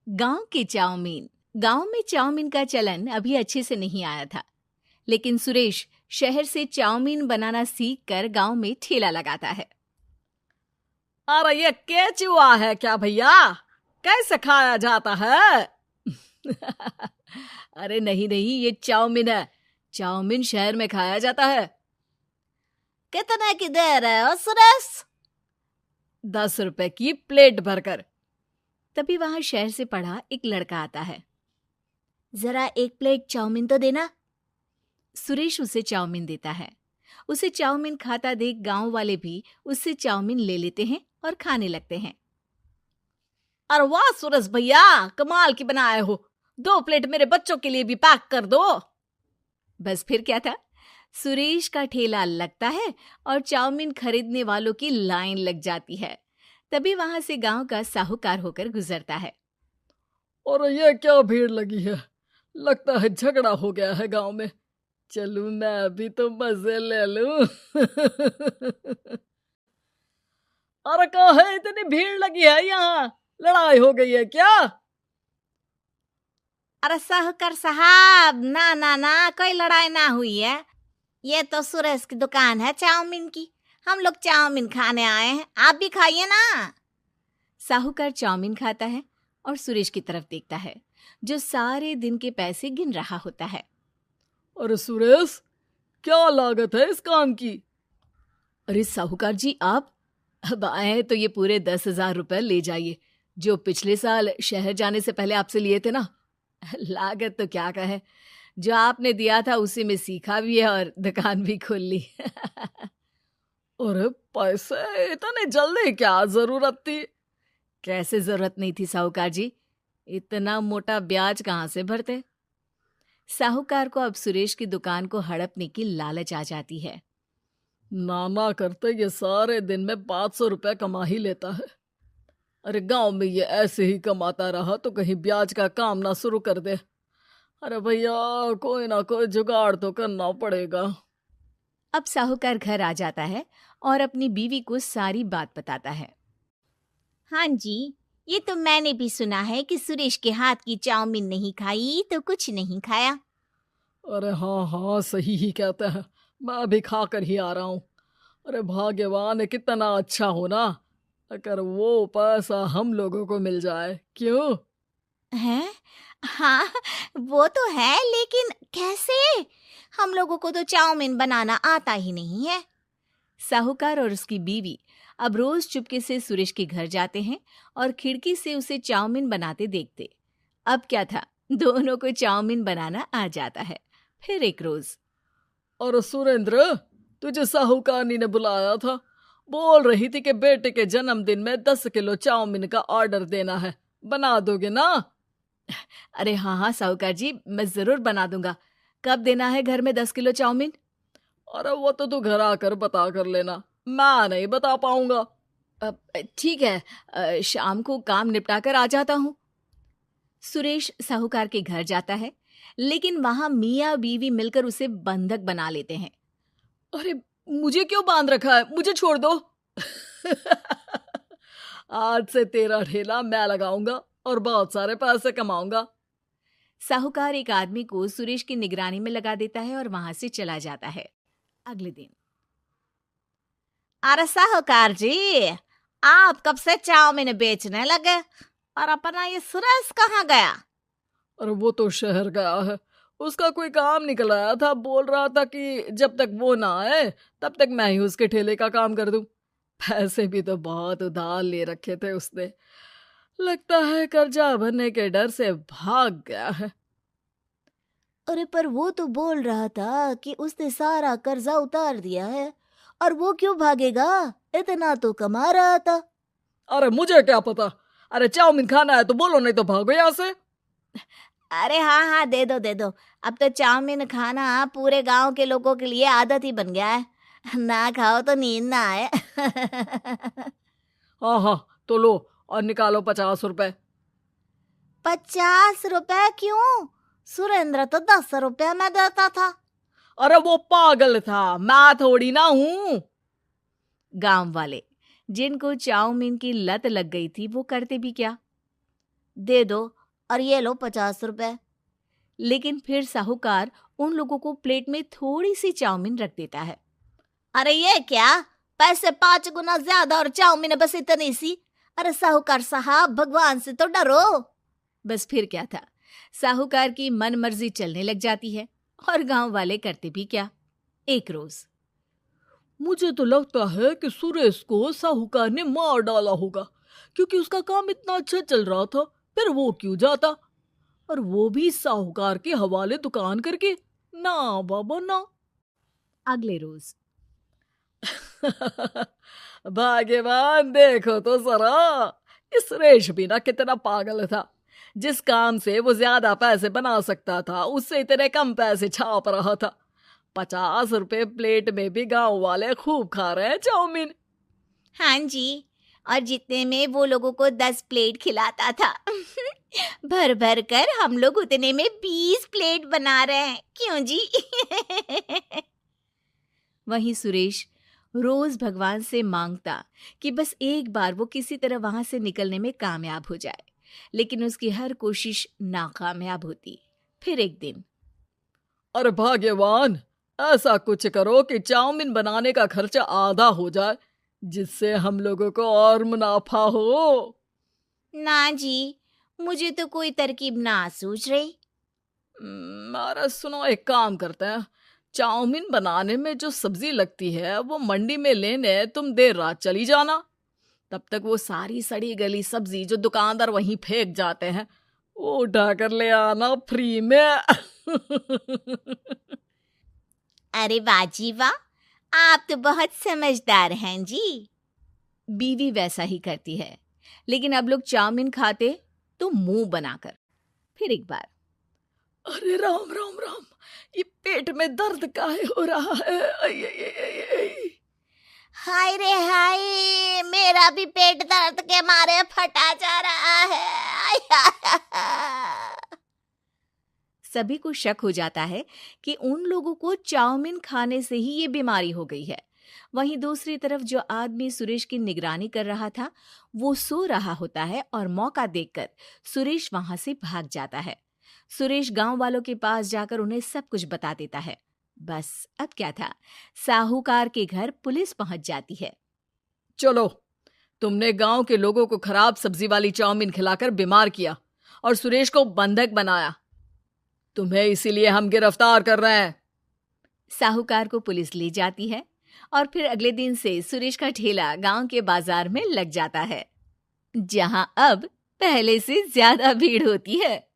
गांव की चाउमीन। गांव में चाउमीन का चलन अभी अच्छे से नहीं आया था, लेकिन सुरेश शहर से चाउमीन बनाना सीखकर गांव में ठेला लगाता है। अरे ये केचुआ है क्या भैया? कैसे खाया जाता है? अरे नहीं नहीं, ये चाउमीन है। चाउमीन शहर में खाया जाता है। कितने की दे रहे हो सुरेश? 10 रुपए की प्लेट भरकर। तभी वहां शहर से पढ़ा एक लड़का आता है। जरा एक प्लेट चाउमीन तो देना। सुरेश उसे चाउमीन देता है। उसे चाउमीन खाता देख गांव वाले भी उससे चाउमीन ले लेते हैं और खाने लगते हैं। अरे वाह सुरेश भैया, कमाल की बनाए हो। 2 प्लेट मेरे बच्चों के लिए भी पैक कर दो। बस फिर क्या था, सुरेश का ठेला लगता है और चाउमीन खरीदने वालों की लाइन लग जाती है। तभी वहां से गांव का साहूकार होकर गुजरता है। और ये क्या भीड़ लगी है? लगता है झगड़ा हो गया है गांव में। चलूं मैं भी तो मजे ले लूं। अरे कहाँ है, इतनी भीड़ लगी है यहाँ? लड़ाई हो गई है क्या? अरे साहूकार साहब, ना ना ना, कोई लड़ाई ना हुई है। ये तो सुरेश की दुकान है चाउमीन की। हम लोग चाउमीन खाने आए हैं, आप भी खाइए ना। साहूकार चाउमीन खाता है और सुरेश की तरफ देखता है, जो सारे दिन के पैसे गिन रहा होता है। अरे सुरेश, क्या लागत है इस काम की? अरे साहूकार जी, आप अब आए हैं तो ये पूरे 10,000 रुपए ले जाइए, जो पिछले साल शहर जाने से पहले आपसे लिए थे ना। लागत तो क्या कहे, जो आपने दिया था उसी में सीखा भी है और दुकान भी खोल ली। अरे पैसे इतने जल्दी क्या जरूरत थी? कैसे जरूरत नहीं थी साहूकार जी, इतना मोटा ब्याज कहाँ से भरते। साहूकार को अब सुरेश की दुकान को हड़पने की लालच आ जाती है। नाना करते ये सारे दिन में 500 रुपए कमा ही लेता है। अरे गांव में ये ऐसे ही कमाता रहा तो कहीं ब्याज का काम ना शुरू कर दे। अरे भैया, कोई ना कोई जुगाड़ तो करना पड़ेगा। अब साहूकार घर आ जाता है और अपनी बीवी को सारी बात बताता है। हाँ जी, ये तो मैंने भी सुना है कि सुरेश के हाथ की चाउमीन नहीं खाई तो कुछ नहीं खाया। अरे हाँ हाँ, सही ही कहते हैं। मैं अभी खा कर ही आ रहा हूँ। अरे भाग्यवान है, कितना अच्छा हो ना अगर वो पैसा हम लोगों को मिल जाए। क्यों? हैं? हाँ, वो तो है, लेकिन कैसे? हम लोगों को तो चाउमीन बनाना आता ही नहीं है। साहूकार और उसकी बीवी अब रोज चुपके से सुरेश के घर जाते हैं और खिड़की से उसे चाउमीन बनाते देखते। अब क्या था, दोनों को चाउमीन बनाना आ जाता है। फिर एक रोज, और सुरेंद्र, तुझे साहूकारनी ने बुलाया था। बोल रही थी कि बेटे के जन्मदिन में 10 किलो चाउमीन का ऑर्डर देना है। बना दोगे ना? अरे हाँ हाँ साहूकार जी, मैं जरूर बना दूंगा। कब देना है घर में 10 किलो चाउमीन? अरे वो तो तू घर आकर बता कर लेना, मैं नहीं बता पाऊंगा। ठीक है, शाम को काम निपटाकर आ जाता हूँ। सुरेश साहूकार के घर जाता है, लेकिन वहां मियाँ बीवी मिलकर उसे बंधक बना लेते हैं। अरे मुझे क्यों बांध रखा है? मुझे छोड़ दो। आज से तेरा ठेला मैं लगाऊंगा और बहुत सारे पैसे कमाऊंगा। साहूकार एक आदमी को सुरेश की निगरानी में लगा देता है और वहां से चला जाता है। अगले दिन, अरे साहूकार जी, आप कब से चाउमीन बेचने लगे और अपना ये सुरेश कहाँ गया? अरे वो तो शहर गया है, उसका कोई काम निकल आया था। बोल रहा था कि जब तक वो ना आए तब तक मैं ही उसके ठेले का काम कर दूं। पैसे भी तो बहुत उधार ले रखे थे उसने। लगता है कर्जा भरने के डर से भाग गया है। अरे पर वो तो बोल रहा था कि उसने सारा कर्जा उतार दिया है, और वो क्यों भागेगा? इतना तो कमा रहा था। अरे मुझे क्या पता। अरे चाउमीन खाना है तो बोलो, नहीं तो भागो यहाँ से। अरे हाँ हाँ, दे दो दे दो। अब तो चाउमीन खाना पूरे गांव के लोगों के लिए आदत ही बन गया है। ना खाओ तो नींद ना आए। हाँ हाँ, तो लो और निकालो 50 रुपए। 50 रुपए क्यों? सुरेंद्र तो 10 रुपए में देता था। अरे वो पागल था, मैं थोड़ी ना हूँ। गांव वाले, जिनको चाउमीन की लत लग गई थी, वो करते भी क्या? दे दो और ये लो 50 रुपए। लेकिन फिर साहूकार उन लोगों को प्लेट में थोड़ी सी चाउमीन रख देता है। अरे ये क्या, पैसे 5 गुना ज्यादा और चाउमीन बस इतनी सी। अरे साहूकार साहब, भगवान से तो डरो। बस फिर क्या था, साहूकार की मन मर्जी चलने लग जाती है और गांव वाले करते भी क्या। एक रोज मुझे तो लगता है कि सुरेश को साहूकार ने मार डाला होगा, क्योंकि उसका काम इतना अच्छा चल रहा था, फिर वो क्यों जाता, और वो भी साहूकार के हवाले दुकान करके। ना बाबा ना। अगले रोज भाग्यवान, देखो तो जरा, इस सुरेश भी ना कितना पागल था। जिस काम से वो ज्यादा पैसे बना सकता था, उससे इतने कम पैसे छाप रहा था। 50 रुपए प्लेट में भी गांव वाले खूब खा रहे हैं चाउमीन। हाँ जी, और जितने में वो लोगों को 10 प्लेट खिलाता था भर भर कर हम लोग उतने में 20 प्लेट बना रहे हैं। क्यों जी? वहीं सुरेश रोज भगवान से मांगता कि बस एक बार वो किसी तरह वहां से निकलने में कामयाब हो जाए, लेकिन उसकी हर कोशिश नाकामयाब होती। फिर एक दिन, अरे भाग्यवान, ऐसा कुछ करो कि चाउमीन बनाने का खर्चा आधा हो जाए, जिससे हम लोगों को और मुनाफा हो। ना जी, मुझे तो कोई तरकीब ना सूझ रही। अरे सुनो, एक काम करते हैं, चाउमीन बनाने में जो सब्जी लगती है वो मंडी में लेने तुम देर रात चली जाना। तब तक वो सारी सड़ी गली सब्जी जो दुकानदार वहीं फेंक जाते हैं, वो उठा कर ले आना फ्री में। अरे वाह जी वाह, आप तो बहुत समझदार हैं जी। बीवी वैसा ही करती है, लेकिन अब लोग चाउमीन खाते तो मुंह बनाकर। फिर एक बार, अरे राम राम राम, ये पेट में दर्द काहे हो रहा है? आई, आई, आई, आई, आई। हाय रे हाय, मेरा भी पेट दर्द के मारे फटा जा रहा है। सभी को शक हो जाता है कि उन लोगों को चाउमीन खाने से ही ये बीमारी हो गई है। वहीं दूसरी तरफ जो आदमी सुरेश की निगरानी कर रहा था, वो सो रहा होता है और मौका देखकर सुरेश वहां से भाग जाता है। सुरेश गांव वालों के पास जाकर उन्हें सब कुछ बता देता है। बस अब क्या था, साहूकार के घर पुलिस पहुंच जाती है। चलो, तुमने गांव के लोगों को खराब सब्जी वाली चाउमीन खिलाकर बीमार किया और सुरेश को बंधक बनाया। तुम्हें इसीलिए हम गिरफ्तार कर रहे हैं। साहूकार को पुलिस ले जाती है और फिर अगले दिन से सुरेश का ठेला गांव के बाजार में लग जाता है, जहां अब पहले से ज्यादा भीड़ होती है।